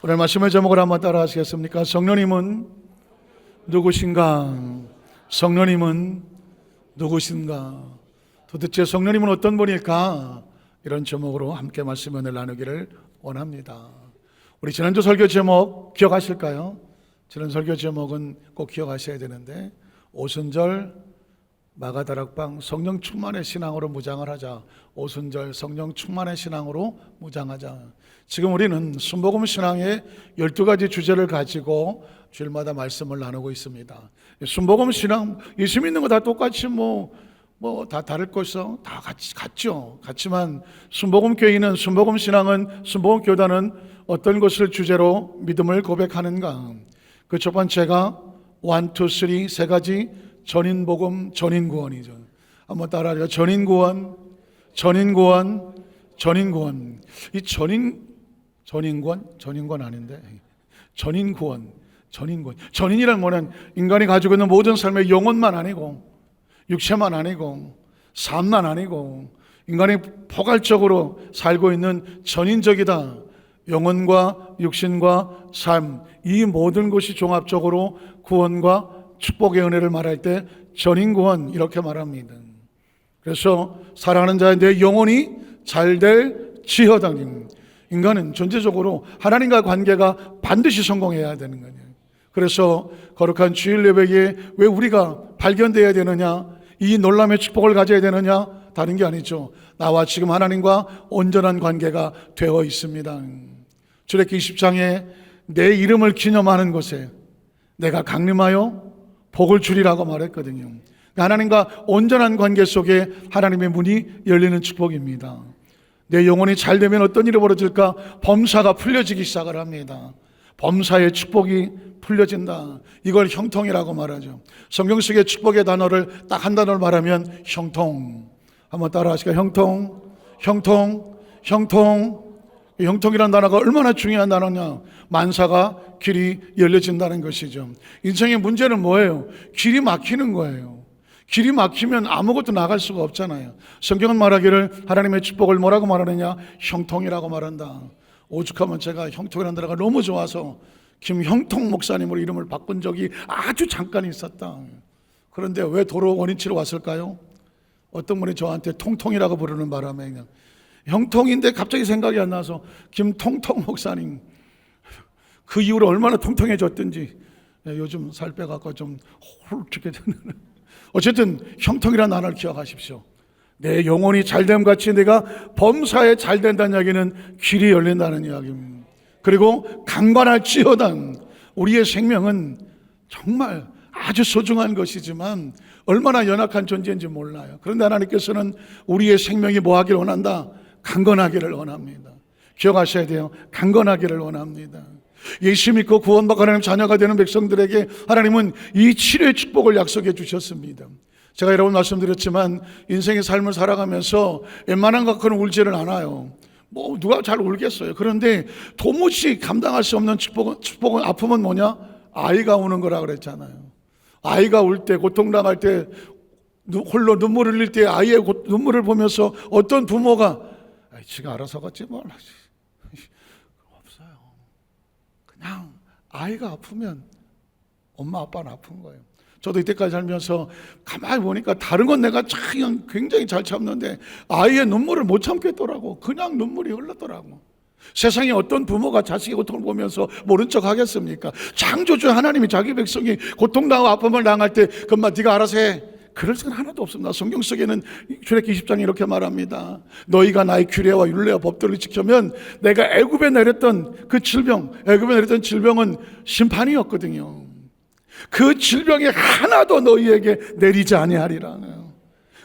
오늘 말씀의 제목을 한번 따라 하시겠습니까? 성령님은 누구신가? 성령님은 누구신가? 도대체 성령님은 어떤 분일까? 이런 제목으로 함께 말씀을 나누기를 원합니다. 우리 지난주 설교 제목 기억하실까요? 지난 설교 제목은 꼭 기억하셔야 되는데, 오순절 마가다락방 성령 충만의 신앙으로 무장을 하자. 오순절 성령 충만의 신앙으로 무장하자. 지금 우리는 순복음 신앙의 12가지 주제를 가지고 주일마다 말씀을 나누고 있습니다. 순복음 신앙, 예수 믿는 거 다 똑같이 다 다를 것이요, 다 같죠. 같지만 순복음 교회는, 순복음 신앙은, 순복음 교단은 어떤 것을 주제로 믿음을 고백하는가? 그 첫 번째가 1, 2, 3 세 가지 전인복음, 전인구원이죠. 한번 따라하죠. 전인구원, 전인구원, 전인구원. 이 전인구원 아닌데, 전인구원, 전인구원. 전인이란 뭐냐면 인간이 가지고 있는 모든 삶의 영혼만 아니고, 육체만 아니고, 삶만 아니고, 인간이 포괄적으로 살고 있는 전인적이다. 영혼과 육신과 삶, 이 모든 것이 종합적으로 구원과 축복의 은혜를 말할 때 전인구원 이렇게 말합니다. 그래서 사랑하는 자의 내 영혼이 잘될 지어다. 인간은 전체적으로 하나님과 관계가 반드시 성공해야 되는 거예요. 그래서 거룩한 주일 예배에 왜 우리가 발견되어야 되느냐, 이 놀람의 축복을 가져야 되느냐, 다른 게 아니죠. 나와 지금 하나님과 온전한 관계가 되어 있습니다. 출애굽기 20장에 내 이름을 기념하는 곳에 내가 강림하여 복을 주리라고 말했거든요. 하나님과 온전한 관계 속에 하나님의 문이 열리는 축복입니다. 내 영혼이 잘 되면 어떤 일이 벌어질까? 범사가 풀려지기 시작을 합니다. 범사의 축복이 풀려진다. 이걸 형통이라고 말하죠. 성경 속의 축복의 단어를 딱 한 단어를 말하면 형통. 한번 따라 하실까요? 형통, 형통, 형통. 형통이라는 단어가 얼마나 중요한 단어냐? 만사가 길이 열려진다는 것이죠. 인생의 문제는 뭐예요? 길이 막히는 거예요. 길이 막히면 아무것도 나갈 수가 없잖아요. 성경은 말하기를 하나님의 축복을 뭐라고 말하느냐? 형통이라고 말한다. 오죽하면 제가 형통이라는 단어가 너무 좋아서 김형통 목사님으로 이름을 바꾼 적이 아주 잠깐 있었다. 그런데 왜 도로 원인치러 왔을까요? 어떤 분이 저한테 통통이라고 부르는 바람에 그냥 형통인데 갑자기 생각이 안 나서 김통통 목사님, 그 이후로 얼마나 통통해졌든지 요즘 살 빼갖고 좀 홀쭉해 되는. 어쨌든 형통이라는 단어를 기억하십시오. 내 영혼이 잘됨 같이 내가 범사에 잘 된다는 이야기는 길이 열린다는 이야기입니다. 그리고 강관할지어다. 우리의 생명은 정말 아주 소중한 것이지만 얼마나 연약한 존재인지 몰라요. 그런데 하나님께서는 우리의 생명이 뭐 하기를 원한다? 강건하기를 원합니다. 기억하셔야 돼요. 강건하기를 원합니다. 예수 믿고 구원받고 하나님 자녀가 되는 백성들에게 하나님은 이 치료의 축복을 약속해 주셨습니다. 제가 여러분 말씀드렸지만 인생의 삶을 살아가면서 웬만한 것과는 울지를 않아요. 누가 잘 울겠어요. 그런데 도무지 감당할 수 없는 축복은 아픔은 뭐냐? 아이가 우는 거라 그랬잖아요. 아이가 울 때, 고통당할 때, 홀로 눈물을 흘릴 때 아이의 눈물을 보면서 어떤 부모가 지가 알아서 걷지 뭘 하지. 없어요. 그냥 아이가 아프면 엄마 아빠는 아픈 거예요. 저도 이때까지 살면서 가만히 보니까 다른 건 내가 그냥 굉장히 잘 참는데 아이의 눈물을 못 참겠더라고. 그냥 눈물이 흘렀더라고. 세상에 어떤 부모가 자식의 고통을 보면서 모른 척 하겠습니까? 창조주 하나님이 자기 백성이 고통당하고 아픔을 당할 때 그만 네가 알아서 해. 그럴 생각 하나도 없습니다. 성경 속에는 출애굽기 20장에 이렇게 말합니다. 너희가 나의 규례와 율례와 법도를 지키면 내가 애굽에 내렸던 그 질병, 애굽에 내렸던 질병은 심판이었거든요. 그 질병이 하나도 너희에게 내리지 아니하리라.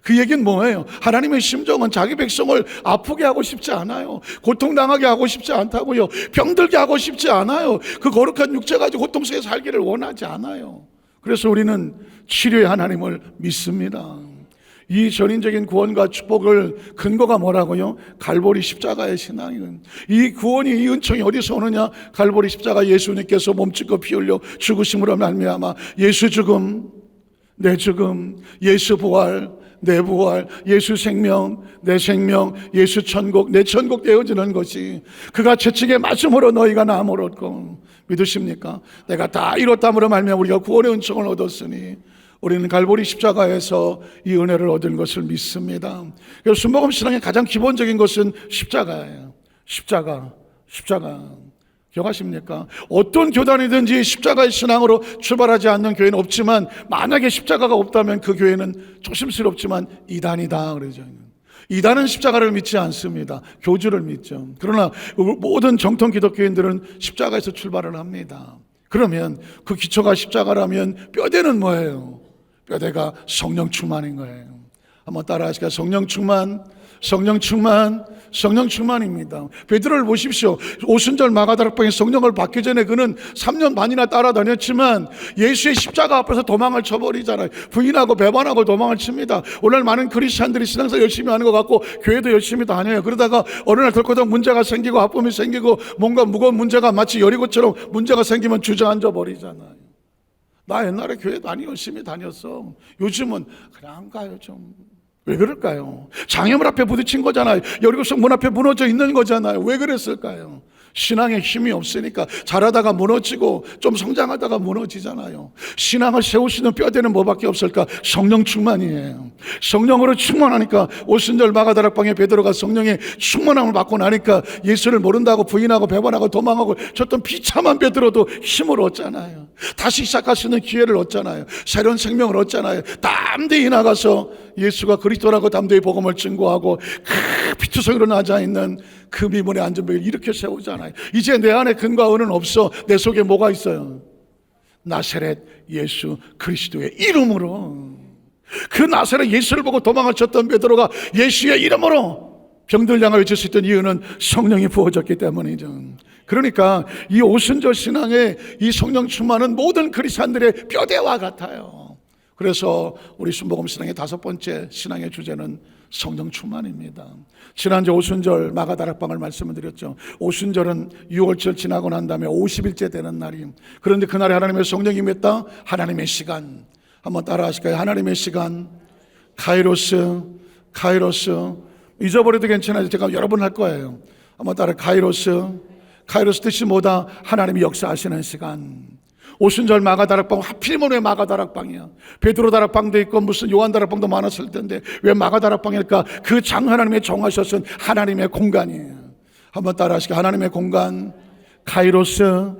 그 얘기는 뭐예요? 하나님의 심정은 자기 백성을 아프게 하고 싶지 않아요. 고통당하게 하고 싶지 않다고요. 병들게 하고 싶지 않아요. 그 거룩한 육체 가지고 고통 속에 살기를 원하지 않아요. 그래서 우리는 치료의 하나님을 믿습니다. 이 전인적인 구원과 축복을 근거가 뭐라고요? 갈보리 십자가의 신앙이에요. 이 구원이, 이 은총이 어디서 오느냐? 갈보리 십자가 예수님께서 몸짓고 피 흘려 죽으심으로 말미암아 예수 죽음, 내 죽음, 예수 부활, 내 부활, 예수 생명, 내 생명, 예수 천국, 내 천국 되어지는 것이 그가 채찍의 말씀으로 너희가 나음을 얻고. 믿으십니까? 내가 다 이뤘다므로 말미암아 우리가 구원의 은총을 얻었으니 우리는 갈보리 십자가에서 이 은혜를 얻은 것을 믿습니다. 그래서 순복음 신앙의 가장 기본적인 것은 십자가예요. 십자가. 기억하십니까? 어떤 교단이든지 십자가의 신앙으로 출발하지 않는 교회는 없지만, 만약에 십자가가 없다면 그 교회는 조심스럽지만 이단이다 그러죠. 이단은 십자가를 믿지 않습니다. 교주를 믿죠. 그러나 모든 정통 기독교인들은 십자가에서 출발을 합니다. 그러면 그 기초가 십자가라면 뼈대는 뭐예요? 뼈대가 성령 충만인 거예요. 한번 따라 하실까요? 성령 충만, 성령 충만, 성령 충만입니다. 베드로를 보십시오. 오순절 마가다락방에 성령을 받기 전에 그는 3년 반이나 따라다녔지만 예수의 십자가 앞에서 도망을 쳐버리잖아요. 부인하고 배반하고 도망을 칩니다. 오늘 많은 크리스찬들이 신앙사 열심히 하는 것 같고 교회도 열심히 다녀요. 그러다가 어느 날 덜커덕 문제가 생기고 아픔이 생기고 뭔가 무거운 문제가 마치 여리고처럼 문제가 생기면 주저앉아 버리잖아요. 나 옛날에 교회 많이 열심히 다녔어. 요즘은 그냥 가요 좀. 왜 그럴까요? 장애물 앞에 부딪힌 거잖아요. 여리고성 문 앞에 무너져 있는 거잖아요. 왜 그랬을까요? 신앙에 힘이 없으니까. 잘하다가 무너지고 좀 성장하다가 무너지잖아요. 신앙을 세우시는 뼈대는 뭐밖에 없을까? 성령 충만이에요. 성령으로 충만하니까 오순절 마가다락방에 베드로가 성령의 충만함을 받고 나니까 예수를 모른다고 부인하고 배반하고 도망하고 쳤던 비참한 베드로도 힘을 얻잖아요. 다시 시작할 수 있는 기회를 얻잖아요. 새로운 생명을 얻잖아요. 담대히 나가서 예수가 그리스도라고 담대히 복음을 증거하고 그 피투성이로 낮아있는 그 미문의 안전벽을 이렇게 세우잖아요. 이제 내 안에 근과 은은 없어. 내 속에 뭐가 있어요? 나사렛 예수 그리스도의 이름으로. 그 나사렛 예수를 보고 도망을 쳤던 베드로가 예수의 이름으로 병들 향하여 외칠 수 있던 이유는 성령이 부어졌기 때문이죠. 그러니까 이 오순절 신앙의 이 성령 충만은 모든 크리스찬들의 뼈대와 같아요. 그래서 우리 순복음 신앙의 5번째 신앙의 주제는 성령 충만입니다. 지난주 오순절 마가다락방을 말씀을 드렸죠. 오순절은 6월절 지나고 난 다음에 50일째 되는 날이. 그런데 그날에 하나님의 성령이 임했다. 하나님의 시간. 한번 따라 하실까요? 하나님의 시간. 카이로스. 잊어버려도 괜찮아요. 제가 여러 번 할 거예요. 한번 따라 카이로스 뜻이 뭐다? 하나님이 역사하시는 시간. 오순절 마가다락방, 하필이면 왜 마가다락방이야? 베드로 다락방도 있고 무슨 요한 다락방도 많았을 텐데 왜 마가다락방일까? 그 장 하나님의 정하셨은 하나님의 공간이에요. 한번 따라 하시게. 하나님의 공간. 카이로스.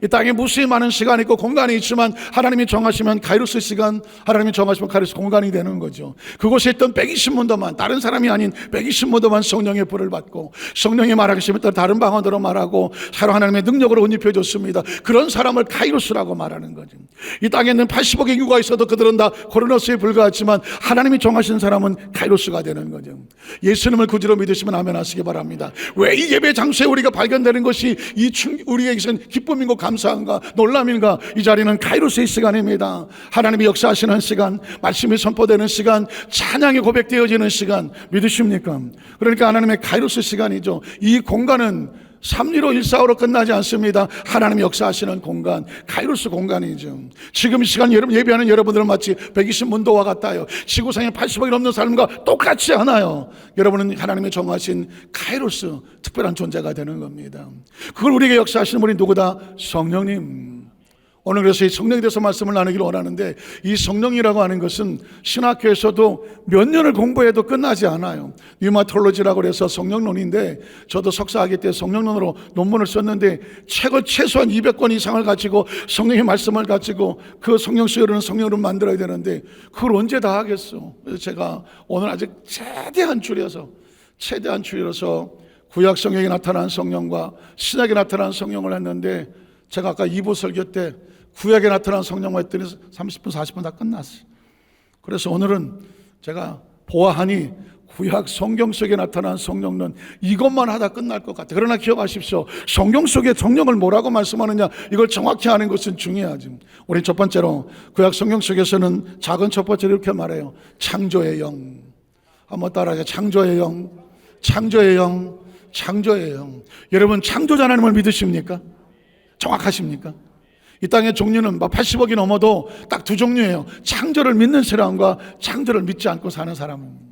이 땅에 무수히 많은 시간이 있고 공간이 있지만 하나님이 정하시면 카이로스 시간, 하나님이 정하시면 카이로스 공간이 되는 거죠. 그곳에 있던 120문도만, 다른 사람이 아닌 120문도만 성령의 불을 받고 성령이 말하시면 또 다른 방언으로 말하고 서로 하나님의 능력으로 옷 입혀줬습니다. 그런 사람을 카이로스라고 말하는 거죠. 이 땅에 있는 80억의 인구가 있어도 그들은 다 코로나스에 불과하지만 하나님이 정하신 사람은 카이로스가 되는 거죠. 예수님을 구주로 믿으시면 아멘 하시기 바랍니다. 왜 이 예배 장소에 우리가 발견되는 것이 우리의 기쁨인가 감사한가 놀람인가? 이 자리는 카이로스의 시간입니다. 하나님이 역사하시는 시간, 말씀이 선포되는 시간, 찬양이 고백되어지는 시간. 믿으십니까? 그러니까 하나님의 카이로스 시간이죠. 이 공간은 315, 145로 끝나지 않습니다. 하나님이 역사하시는 공간, 카이로스 공간이죠. 지금 이 시간 여러분 예배하는 여러분들은 마치 120문도와 같아요. 지구상에 80억이 넘는 사람과 똑같지 않아요. 여러분은 하나님이 정하신 카이로스, 특별한 존재가 되는 겁니다. 그걸 우리에게 역사하시는 분이 누구다? 성령님. 오늘 그래서 이 성령에 대해서 말씀을 나누기를 원하는데, 이 성령이라고 하는 것은 신학교에서도 몇 년을 공부해도 끝나지 않아요. 뉴마톨로지라고 해서 성령론인데, 저도 석사학위 때 성령론으로 논문을 썼는데 책을 최소한 200권 이상을 가지고 성령의 말씀을 가지고 그 성령 수요로는 성령을 만들어야 되는데 그걸 언제 다 하겠어. 그래서 제가 오늘 아직 최대한 줄여서 구약 성경에 나타난 성령과 신약에 나타난 성령을 했는데, 제가 아까 2부 설교 때 구약에 나타난 성령만 했더니 30분 40분 다 끝났어요. 그래서 오늘은 제가 보아하니 구약 성경 속에 나타난 성령은 이것만 하다 끝날 것 같아요. 그러나 기억하십시오. 성경 속에 성령을 뭐라고 말씀하느냐, 이걸 정확히 아는 것은 중요하죠. 우리 첫 번째로 구약 성경 속에서는 작은 첫 번째로 이렇게 말해요. 창조의 영. 한번 따라하세요. 창조의 영. 여러분, 창조자 하나님을 믿으십니까? 정확하십니까? 이 땅의 종류는 80억이 넘어도 딱 두 종류예요. 창조를 믿는 사람과 창조를 믿지 않고 사는 사람은.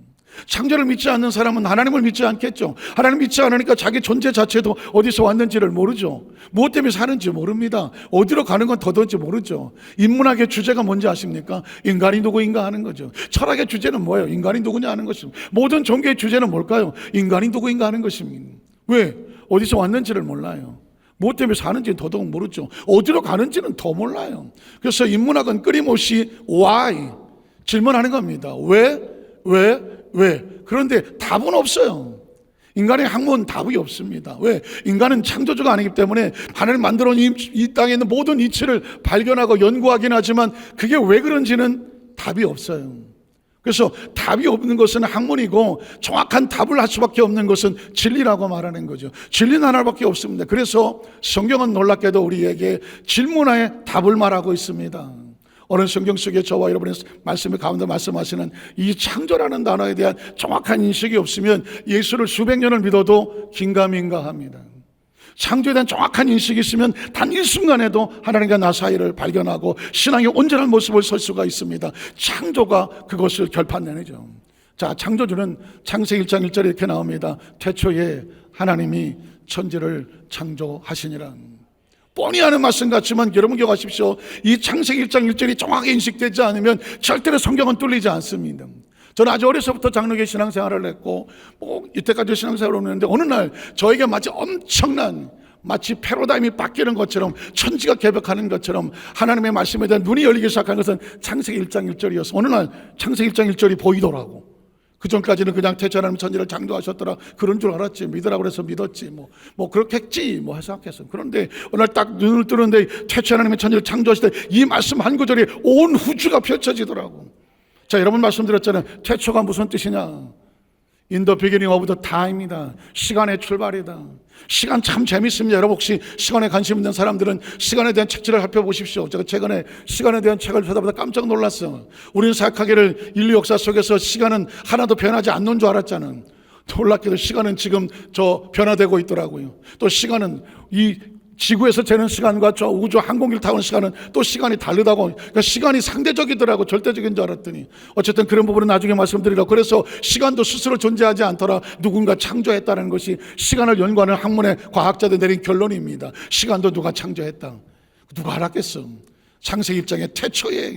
창조를 믿지 않는 사람은 하나님을 믿지 않겠죠. 하나님 믿지 않으니까 자기 존재 자체도 어디서 왔는지를 모르죠. 무엇 때문에 사는지 모릅니다. 어디로 가는 건 더더운지 모르죠. 인문학의 주제가 뭔지 아십니까? 인간이 누구인가 하는 거죠. 철학의 주제는 뭐예요? 인간이 누구냐 하는 것입니다. 모든 종교의 주제는 뭘까요? 인간이 누구인가 하는 것입니다. 왜? 어디서 왔는지를 몰라요. 무엇 때문에 사는지는 더더욱 모르죠. 어디로 가는지는 더 몰라요. 그래서 인문학은 끊임없이 why 질문하는 겁니다. 왜? 그런데 답은 없어요. 인간의 학문은 답이 없습니다. 왜? 인간은 창조주가 아니기 때문에 하나님 만들어 놓은 이 땅에 있는 모든 이치를 발견하고 연구하긴 하지만 그게 왜 그런지는 답이 없어요. 그래서 답이 없는 것은 학문이고 정확한 답을 할 수밖에 없는 것은 진리라고 말하는 거죠. 진리는 하나밖에 없습니다. 그래서 성경은 놀랍게도 우리에게 질문에 답을 말하고 있습니다. 오늘 성경 속에 저와 여러분의 말씀 가운데 말씀하시는 이 창조라는 단어에 대한 정확한 인식이 없으면 예수를 수백 년을 믿어도 긴가민가합니다. 창조에 대한 정확한 인식이 있으면 단 일순간에도 하나님과 나 사이를 발견하고 신앙의 온전한 모습을 설 수가 있습니다. 창조가 그것을 결판내죠. 자, 창조주는 창세기 1장 1절에 이렇게 나옵니다. 태초에 하나님이 천지를 창조하시니라. 뻔히 하는 말씀 같지만 여러분 기억하십시오. 이 창세기 1장 1절이 정확하게 인식되지 않으면 절대로 성경은 뚫리지 않습니다. 저는 아주 어려서부터 장로교 신앙생활을 했고 이때까지 신앙생활을 했는데 어느 날 저에게 마치 엄청난 마치 패러다임이 바뀌는 것처럼 천지가 개벽하는 것처럼 하나님의 말씀에 대한 눈이 열리기 시작한 것은 창세기 1장 1절이었어. 어느 날 창세기 1장 1절이 보이더라고. 그 전까지는 그냥 태초 하나님 천지를 창조하셨더라 그런 줄 알았지. 믿으라고 그래서 믿었지. 뭐 그렇겠지 뭐 생각했어. 그런데 어느 날 딱 눈을 뜨는데 태초 하나님의 천지를 창조하실 때 이 말씀 한 구절에 온 우주가 펼쳐지더라고. 자, 여러분 말씀드렸잖아요. 태초가 무슨 뜻이냐? In the beginning of the time이다. 시간의 출발이다. 시간 참 재밌습니다. 여러분 혹시 시간에 관심 있는 사람들은 시간에 대한 책들을 살펴보십시오. 제가 최근에 시간에 대한 책을 찾아보다 깜짝 놀랐어요. 우리는 생각하기를 인류 역사 속에서 시간은 하나도 변하지 않는 줄 알았잖아요. 놀랍게도 시간은 지금 변화되고 있더라고요. 또 시간은 이 지구에서 재는 시간과 저 우주 항공기를 타는 시간은 또 시간이 다르다고. 그러니까 시간이 상대적이더라고. 절대적인 줄 알았더니 어쨌든 그런 부분은 나중에 말씀드리라고. 그래서 시간도 스스로 존재하지 않더라 누군가 창조했다는 것이 시간을 연구하는 학문의 과학자들 내린 결론입니다. 시간도 누가 창조했다. 누가 알았겠어. 창세기 1장의 태초에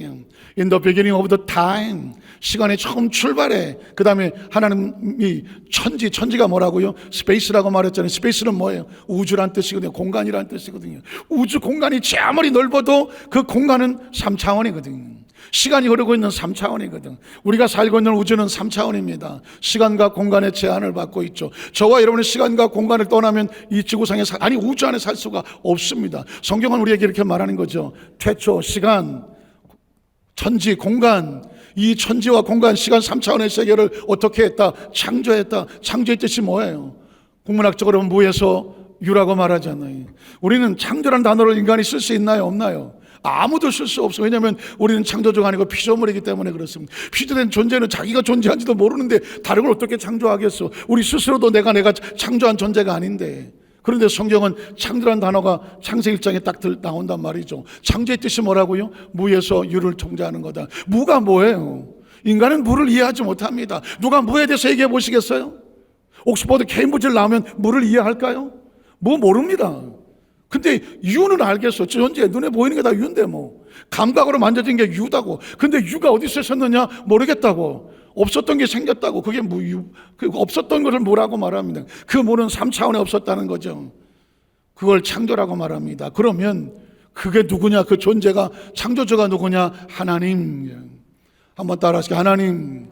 In the beginning of the time 시간의 처음 출발에 그 다음에 하나님이 천지가 뭐라고요? 스페이스라고 말했잖아요. 스페이스는 뭐예요? 우주란 뜻이거든요. 공간이란 뜻이거든요. 우주 공간이 아무리 넓어도 그 공간은 3차원이거든요. 시간이 흐르고 있는 3차원이거든. 우리가 살고 있는 우주는 3차원입니다. 시간과 공간의 제한을 받고 있죠. 저와 여러분의 시간과 공간을 떠나면 이 지구상에 우주 안에 살 수가 없습니다. 성경은 우리에게 이렇게 말하는 거죠. 태초, 시간, 천지, 공간, 이 천지와 공간, 시간 3차원의 세계를 어떻게 했다? 창조했다. 창조의 뜻이 뭐예요? 국문학적으로 무에서 유라고 말하잖아요. 우리는 창조라는 단어를 인간이 쓸 수 있나요? 없나요? 아무도 쓸 수 없어요. 왜냐하면 우리는 창조주가 아니고 피조물이기 때문에 그렇습니다. 피조된 존재는 자기가 존재한지도 모르는데 다른 걸 어떻게 창조하겠어? 우리 스스로도 내가 창조한 존재가 아닌데. 그런데 성경은 창조라는 단어가 창세기 1장에 딱 나온단 말이죠. 창조의 뜻이 뭐라고요? 무에서 유를 통제하는 거다. 무가 뭐예요? 인간은 무를 이해하지 못합니다. 누가 무에 대해서 얘기해 보시겠어요? 옥스퍼드 케임브리지를 나오면 무를 이해할까요? 모릅니다. 근데 유는 알겠어. 존재 눈에 보이는 게 다 유인데 감각으로 만져진 게 유다고. 근데 유가 어디서 있었느냐 모르겠다고. 없었던 게 생겼다고. 그게 무유. 없었던 것을 무라고 말합니다. 그 무는 3차원에 없었다는 거죠. 그걸 창조라고 말합니다. 그러면 그게 누구냐? 그 존재가 창조주가 누구냐? 하나님. 한번 따라하시죠. 하나님.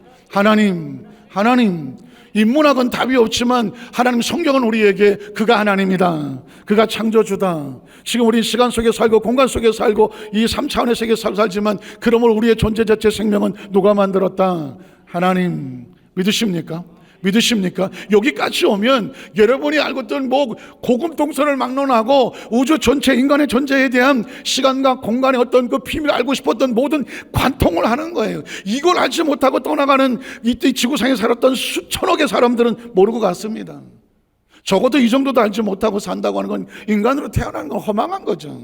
인문학은 답이 없지만 하나님 성경은 우리에게 그가 하나님이다. 그가 창조주다. 지금 우리 시간 속에 살고 공간 속에 살고 이 3차원의 세계에 살지만 그러므로 우리의 존재 자체 생명은 누가 만들었다? 하나님. 믿으십니까? 여기까지 오면 여러분이 알고 있던 고금동선을 막론하고 우주 전체 인간의 존재에 대한 시간과 공간의 어떤 그 비밀을 알고 싶었던 모든 관통을 하는 거예요. 이걸 알지 못하고 떠나가는 이때 지구상에 살았던 수천억의 사람들은 모르고 갔습니다. 적어도 이 정도도 알지 못하고 산다고 하는 건 인간으로 태어난 건 허망한 거죠.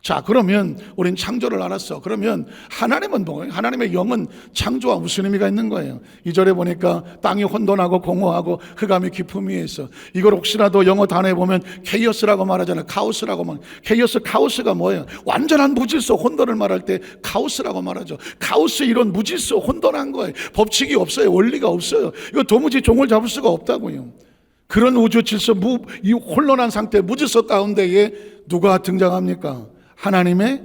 자, 그러면 우린 창조를 알았어. 그러면 하나님은 뭐예요? 하나님의 영은 창조와 무슨 의미가 있는 거예요? 2절에 보니까 땅이 혼돈하고 공허하고 흑암이 깊음 위에 있어. 이걸 혹시라도 영어 단어에 보면 케이오스라고 말하잖아요. 카오스라고 말. 케이오스, 카오스가 뭐예요? 완전한 무질서, 혼돈을 말할 때 카오스라고 말하죠. 카오스, 이런 무질서, 혼돈한 거예요. 법칙이 없어요. 원리가 없어요. 이거 도무지 종을 잡을 수가 없다고요. 그런 우주 질서, 이 혼돈한 상태, 무질서 가운데에 누가 등장합니까? 하나님의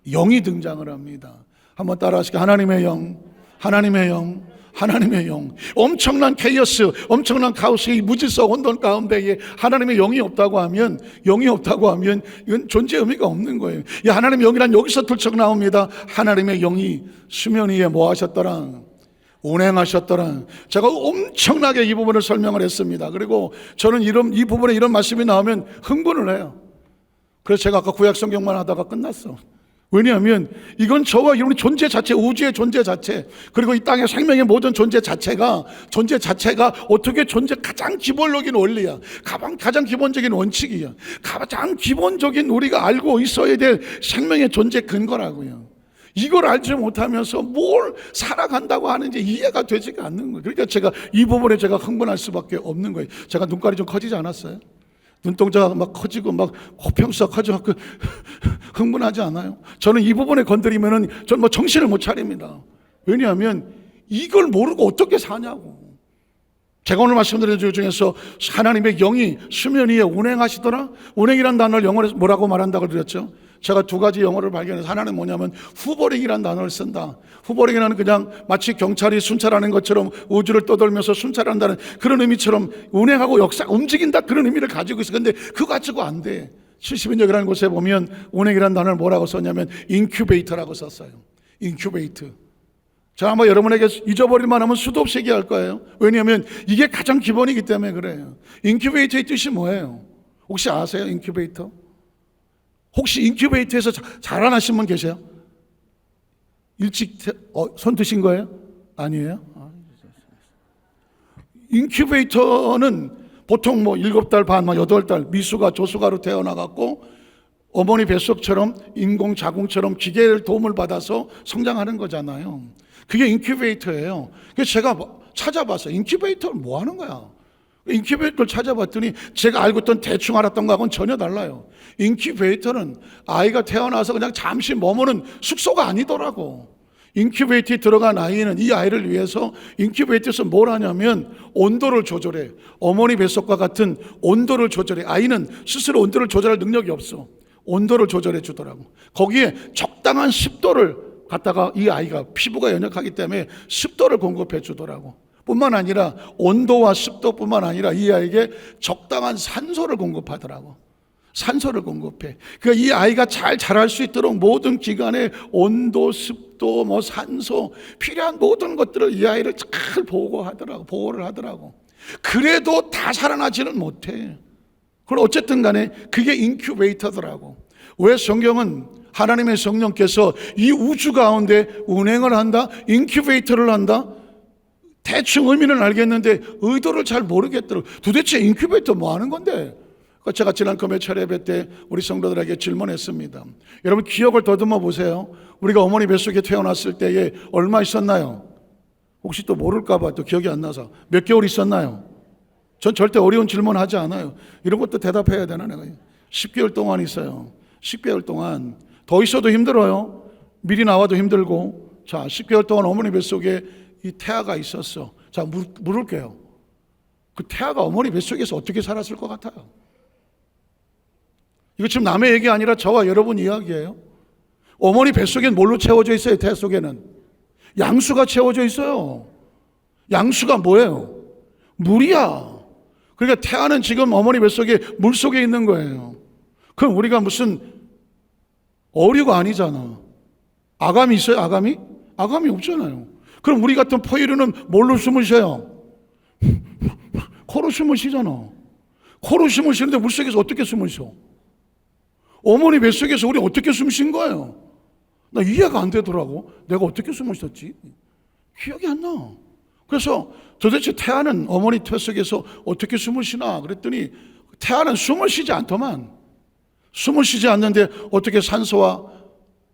영이 등장을 합니다. 한번 따라하시죠. 하나님의 영, 하나님의 영, 하나님의 영. 엄청난 케이오스, 엄청난 카오스의 무질서 혼돈 가운데에 하나님의 영이 없다고 하면 이건 존재 의미가 없는 거예요. 이 하나님의 영이란 여기서 들쩍 나옵니다. 하나님의 영이 수면 위에 뭐 하셨더라? 운행하셨더라. 제가 엄청나게 이 부분을 설명을 했습니다. 그리고 저는 이 부분에 이런 말씀이 나오면 흥분을 해요. 그래서 제가 아까 구약 성경만 하다가 끝났어. 왜냐하면 이건 저와 여러분의 존재 자체, 우주의 존재 자체, 그리고 이 땅의 생명의 모든 존재 자체가 어떻게 가장 기본적인 원리야. 가장 기본적인 원칙이야. 가장 기본적인 우리가 알고 있어야 될 생명의 존재 근거라고요. 이걸 알지 못하면서 뭘 살아간다고 하는지 이해가 되지가 않는 거예요. 그러니까 제가 이 부분에 제가 흥분할 수밖에 없는 거예요. 제가 눈깔이 좀 커지지 않았어요? 눈동자가 막 커지고 막 호평수가 커져갖고 흥분하지 않아요? 저는 이 부분에 건드리면은 저는 뭐 정신을 못 차립니다. 왜냐하면 이걸 모르고 어떻게 사냐고. 제가 오늘 말씀드린 것 중에서 하나님의 영이 수면 위에 운행하시더라. 운행이란 단어를 영어로 뭐라고 말한다고 드렸죠? 제가 두 가지 영어를 발견해서 하나는 뭐냐면 후보링이라는 단어를 쓴다. 후보링이라는 그냥 마치 경찰이 순찰하는 것처럼 우주를 떠돌면서 순찰한다는 그런 의미처럼 운행하고 움직인다, 그런 의미를 가지고 있어. 근데 그거 가지고 안 돼. 70인역이라는 곳에 보면 운행이라는 단어를 뭐라고 썼냐면 인큐베이터라고 썼어요. 인큐베이터. 자, 아마 여러분에게 잊어버릴만 하면 수도 없이 얘기할 거예요. 왜냐하면 이게 가장 기본이기 때문에 그래요. 인큐베이터의 뜻이 뭐예요? 혹시 아세요? 인큐베이터? 혹시 인큐베이터에서 자라나신 분 계세요? 일찍 손 드신 거예요? 아니에요? 인큐베이터는 보통 뭐 7달 반, 8달 미수가 조수가로 태어나갖고 어머니 뱃속처럼 인공 자궁처럼 기계를 도움을 받아서 성장하는 거잖아요. 그게 인큐베이터예요. 그래서 제가 찾아봤어요. 인큐베이터는 뭐 하는 거야? 인큐베이터를 찾아봤더니 제가 알고 있던 대충 알았던 거하고는 전혀 달라요. 인큐베이터는 아이가 태어나서 그냥 잠시 머무는 숙소가 아니더라고. 인큐베이터에 들어간 아이는 이 아이를 위해서 인큐베이터에서 뭘 하냐면 온도를 조절해. 어머니 뱃속과 같은 온도를 조절해. 아이는 스스로 온도를 조절할 능력이 없어. 온도를 조절해 주더라고. 거기에 적당한 습도를 갖다가 이 아이가 피부가 연약하기 때문에 습도를 공급해 주더라고. 뿐만 아니라 온도와 습도뿐만 아니라 이 아이에게 적당한 산소를 공급하더라고. 산소를 공급해. 그러니까 이 아이가 잘 자랄 수 있도록 모든 기간에 온도, 습도, 산소 필요한 모든 것들을 이 아이를 잘 보호를 하더라고. 그래도 다 살아나지는 못해. 그럼 어쨌든 간에 그게 인큐베이터더라고. 왜 성경은 하나님의 성령께서 이 우주 가운데 운행을 한다, 인큐베이터를 한다? 대충 의미는 알겠는데 의도를 잘 모르겠더라고요. 도대체 인큐베이터 뭐 하는 건데? 제가 지난 금요 철예배 때 우리 성도들에게 질문했습니다. 여러분 기억을 더듬어 보세요. 우리가 어머니 뱃속에 태어났을 때에 얼마 있었나요? 혹시 또 모를까 봐 또 기억이 안 나서 몇 개월 있었나요? 전 절대 어려운 질문 하지 않아요. 이런 것도 대답해야 되나 내가. 10개월 동안 있어요. 10개월 동안. 더 있어도 힘들어요. 미리 나와도 힘들고. 자, 10개월 동안 어머니 뱃속에 이 태아가 있었어. 자, 물을게요. 그 태아가 어머니 뱃속에서 어떻게 살았을 것 같아요? 이거 지금 남의 얘기 아니라 저와 여러분 이야기예요. 어머니 뱃속엔 뭘로 채워져 있어요? 태아 속에는 양수가 채워져 있어요. 양수가 뭐예요? 물이야. 그러니까 태아는 지금 어머니 뱃속에 물 속에 있는 거예요. 그럼 우리가 무슨 어류가 아니잖아. 아감이 있어요? 아감이? 아감이 없잖아요. 그럼 우리 같은 포유류는 뭘로 숨을 쉬어요? 코로 숨을 쉬잖아. 코로 숨을 쉬는데 물속에서 어떻게 숨을 쉬어? 어머니 뱃속에서 우리 어떻게 숨 쉰 거예요? 나 이해가 안 되더라고. 내가 어떻게 숨을 쉬었지? 기억이 안 나. 그래서 도대체 태아는 어머니 뱃속에서 어떻게 숨을 쉬나 그랬더니 태아는 숨을 쉬지 않더만. 숨을 쉬지 않는데 어떻게 산소와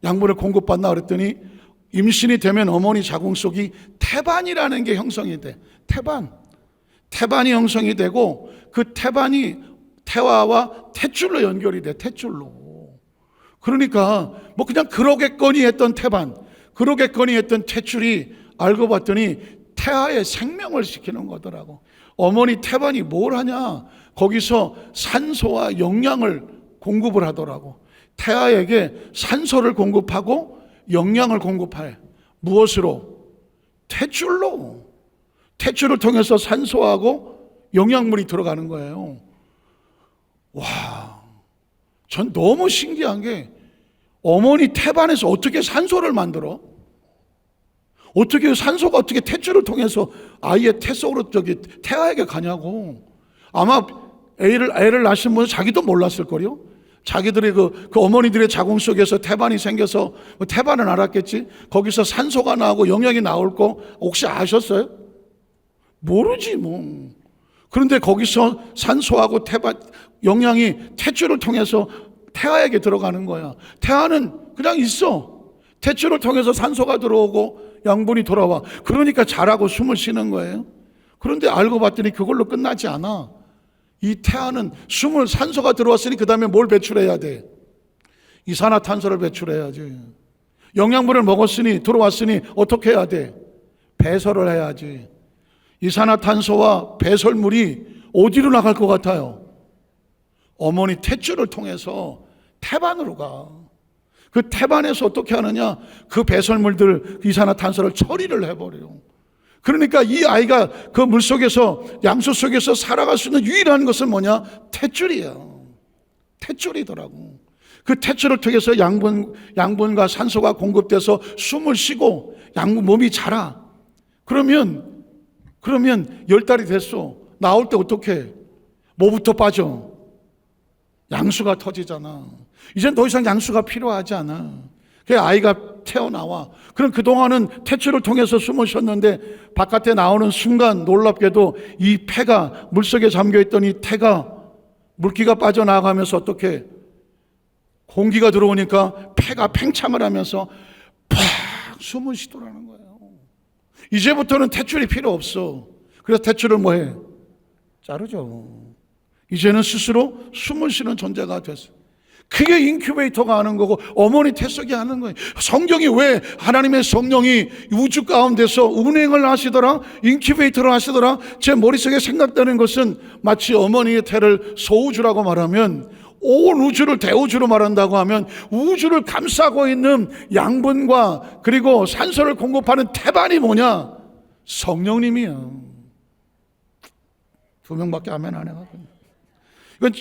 양분을 공급받나 그랬더니 임신이 되면 어머니 자궁 속이 태반이라는 게 형성이 돼. 태반이 형성이 되고 그 태반이 태화와 탯줄로 연결이 돼. 탯줄로. 그러니까 뭐 그냥 그러겠거니 했던 태반, 그러겠거니 했던 탯줄이 알고 봤더니 태아의 생명을 시키는 거더라고. 어머니 태반이 뭘 하냐? 거기서 산소와 영양을 공급을 하더라고. 태아에게 산소를 공급하고 영양을 공급해. 무엇으로? 탯줄로. 탯줄을 통해서 산소하고 영양물이 들어가는 거예요. 와, 전 너무 신기한 게 어머니 태반에서 어떻게 산소를 만들어? 어떻게 산소가 어떻게 탯줄을 통해서 아이의 태 속으로 태아에게 가냐고. 아마 애를 낳으신 분은 자기도 몰랐을 거요. 자기들의 그 어머니들의 자궁 속에서 태반이 생겨서 태반은 알았겠지. 거기서 산소가 나오고 영양이 나올 거 혹시 아셨어요? 모르지 뭐. 그런데 거기서 산소하고 태반 영양이 탯줄을 통해서 태아에게 들어가는 거야. 태아는 그냥 있어. 탯줄을 통해서 산소가 들어오고 양분이 돌아와. 그러니까 자라고 숨을 쉬는 거예요. 그런데 알고 봤더니 그걸로 끝나지 않아. 이 태아는 산소가 들어왔으니 그 다음에 뭘 배출해야 돼? 이산화탄소를 배출해야지. 영양분을 먹었으니 들어왔으니 어떻게 해야 돼? 배설을 해야지. 이산화탄소와 배설물이 어디로 나갈 것 같아요? 어머니 탯줄을 통해서 태반으로 가. 그 태반에서 어떻게 하느냐? 그 배설물들, 이산화탄소를 처리를 해버려요. 그러니까 이 아이가 그 물속에서, 양수 속에서 살아갈 수 있는 유일한 것은 뭐냐? 탯줄이야. 탯줄이더라고. 그 탯줄을 통해서 양분과 산소가 공급돼서 숨을 쉬고 몸이 자라. 그러면 10달이 됐어. 나올 때 어떻게? 뭐부터 빠져? 양수가 터지잖아. 이젠 더 이상 양수가 필요하지 않아. 그 아이가 태어나와. 그럼 그동안은 탯줄을 통해서 숨을 쉬었는데 바깥에 나오는 순간 놀랍게도 이 폐가 물속에 잠겨있던 이 태가 물기가 빠져나가면서 어떻게 공기가 들어오니까 폐가 팽창을 하면서 팍 숨을 쉬더라는 거예요. 이제부터는 탯줄이 필요 없어. 그래서 탯줄을 뭐해? 자르죠. 이제는 스스로 숨을 쉬는 존재가 됐어. 그게 인큐베이터가 하는 거고 어머니 태석이 하는 거예요. 성경이 왜 하나님의 성령이 우주 가운데서 운행을 하시더라, 인큐베이터를 하시더라, 제 머릿속에 생각되는 것은 마치 어머니의 태를 소우주라고 말하면, 온 우주를 대우주로 말한다고 하면 우주를 감싸고 있는 양분과 그리고 산소를 공급하는 태반이 뭐냐? 성령님이야. 2명밖에 아멘 안 해가지고.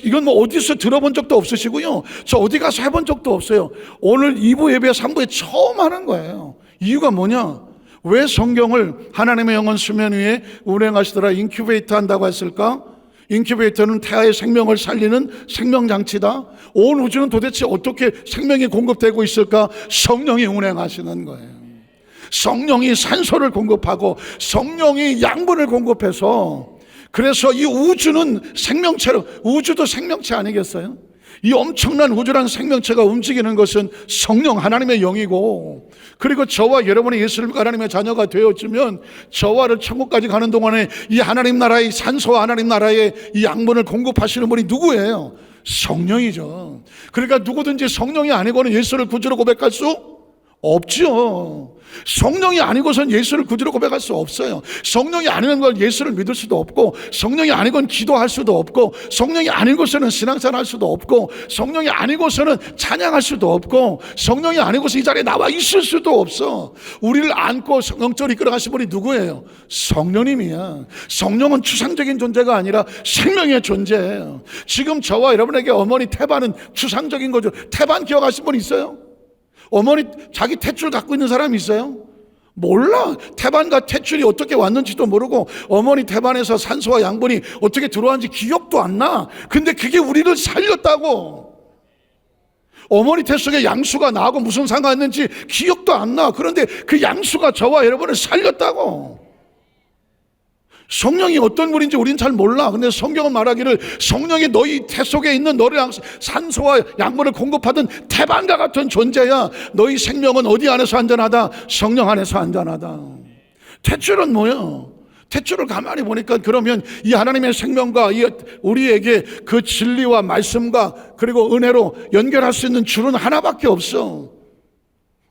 이건 뭐 어디서 들어본 적도 없으시고요. 저 어디 가서 해본 적도 없어요. 오늘 2부 예배 3부에 처음 하는 거예요. 이유가 뭐냐? 왜 성경을 하나님의 영혼 수면 위에 운행하시더라 인큐베이터 한다고 했을까? 인큐베이터는 태아의 생명을 살리는 생명장치다. 온 우주는 도대체 어떻게 생명이 공급되고 있을까? 성령이 운행하시는 거예요. 성령이 산소를 공급하고 성령이 양분을 공급해서, 그래서 이 우주는 생명체로, 우주도 생명체 아니겠어요? 이 엄청난 우주란 생명체가 움직이는 것은 성령 하나님의 영이고, 그리고 저와 여러분이 예수를 하나님의 자녀가 되어주면 저와를 천국까지 가는 동안에 이 하나님 나라의 산소와 하나님 나라의 이 양분을 공급하시는 분이 누구예요? 성령이죠. 그러니까 누구든지 성령이 아니고는 예수를 구주로 고백할 수 없죠. 성령이 아니고선 예수를 구주로 고백할 수 없어요. 성령이 아닌 건 예수를 믿을 수도 없고, 성령이 아니건 기도할 수도 없고, 성령이 아닌 곳에는 신앙생활 할 수도 없고, 성령이 아니고서는 찬양할 수도 없고, 성령이 아니고서 이 자리에 나와 있을 수도 없어. 우리를 안고 영적으로 이끌어가신 분이 누구예요? 성령님이야. 성령은 추상적인 존재가 아니라 생명의 존재예요. 지금 저와 여러분에게 어머니 태반은 추상적인 거죠. 태반 기억하신 분 있어요? 어머니 자기 탯줄 갖고 있는 사람 있어요? 몰라. 태반과 탯줄이 어떻게 왔는지도 모르고 어머니 태반에서 산소와 양분이 어떻게 들어왔는지 기억도 안 나. 근데 그게 우리를 살렸다고. 어머니 태 속에 양수가 나하고 무슨 상관있는지 기억도 안 나. 그런데 그 양수가 저와 여러분을 살렸다고. 성령이 어떤 분인지 우리는 잘 몰라. 근데 성경은 말하기를 성령이 너희 태 속에 있는 너를 산소와 약물을 공급하던 태반과 같은 존재야. 너희 생명은 어디 안에서 안전하다? 성령 안에서 안전하다. 탯줄은 뭐야? 탯줄을 가만히 보니까 그러면 이 하나님의 생명과 우리에게 그 진리와 말씀과 그리고 은혜로 연결할 수 있는 줄은 하나밖에 없어.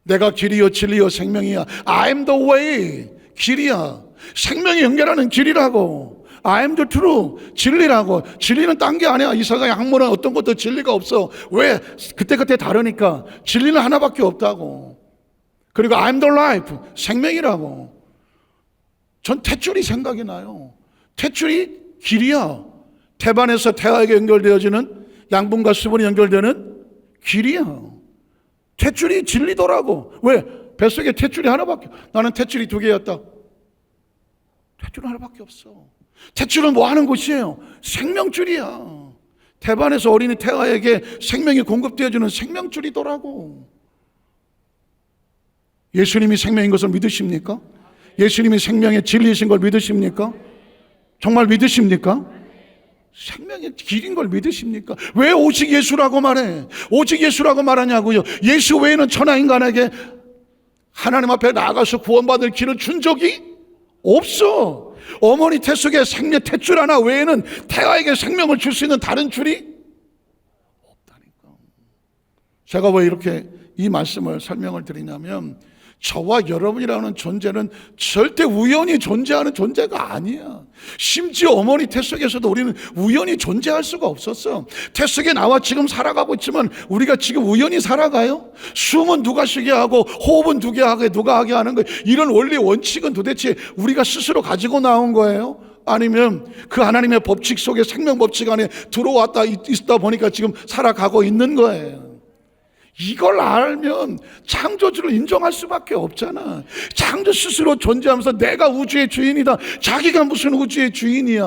내가 길이요 진리요 생명이야. I am the way. 길이야. 생명이 연결하는 길이라고. I am the truth. 진리라고. 진리는 딴 게 아니야. 이사가 약물은 어떤 것도 진리가 없어. 왜? 그때그때 다르니까. 진리는 하나밖에 없다고. 그리고 I am the life. 생명이라고. 전 탯줄이 생각이 나요. 탯줄이 길이야. 태반에서 태아에게 연결되어지는 양분과 수분이 연결되는 길이야. 탯줄이 진리더라고. 왜? 뱃속에 탯줄이 하나밖에. 나는 탯줄이 2개였다. 탯줄은 하나밖에 없어. 탯줄은 뭐 하는 곳이에요? 생명줄이야. 태반에서 어린이 태아에게 생명이 공급되어주는 생명줄이더라고. 예수님이 생명인 것을 믿으십니까? 예수님이 생명의 진리이신 걸 믿으십니까? 정말 믿으십니까? 생명의 길인 걸 믿으십니까? 왜 오직 예수라고 말해? 오직 예수라고 말하냐고요? 예수 외에는 천하인간에게 하나님 앞에 나가서 구원받을 길을 준 적이 없어. 어머니 태 속에 생명 탯줄 하나 외에는 태아에게 생명을 줄 수 있는 다른 줄이 없다니까. 제가 왜 이렇게 이 말씀을 설명을 드리냐면, 저와 여러분이라는 존재는 절대 우연히 존재하는 존재가 아니야. 심지어 어머니 태 속에서도 우리는 우연히 존재할 수가 없었어. 태 속에 나와 지금 살아가고 있지만 우리가 지금 우연히 살아가요? 숨은 누가 쉬게 하고 호흡은 누가 하게 하는 거예요? 이런 원리 원칙은 도대체 우리가 스스로 가지고 나온 거예요? 아니면 그 하나님의 법칙 속에, 생명 법칙 안에 들어왔다 있다 보니까 지금 살아가고 있는 거예요. 이걸 알면 창조주를 인정할 수밖에 없잖아. 창조 스스로 존재하면서 내가 우주의 주인이다. 자기가 무슨 우주의 주인이야.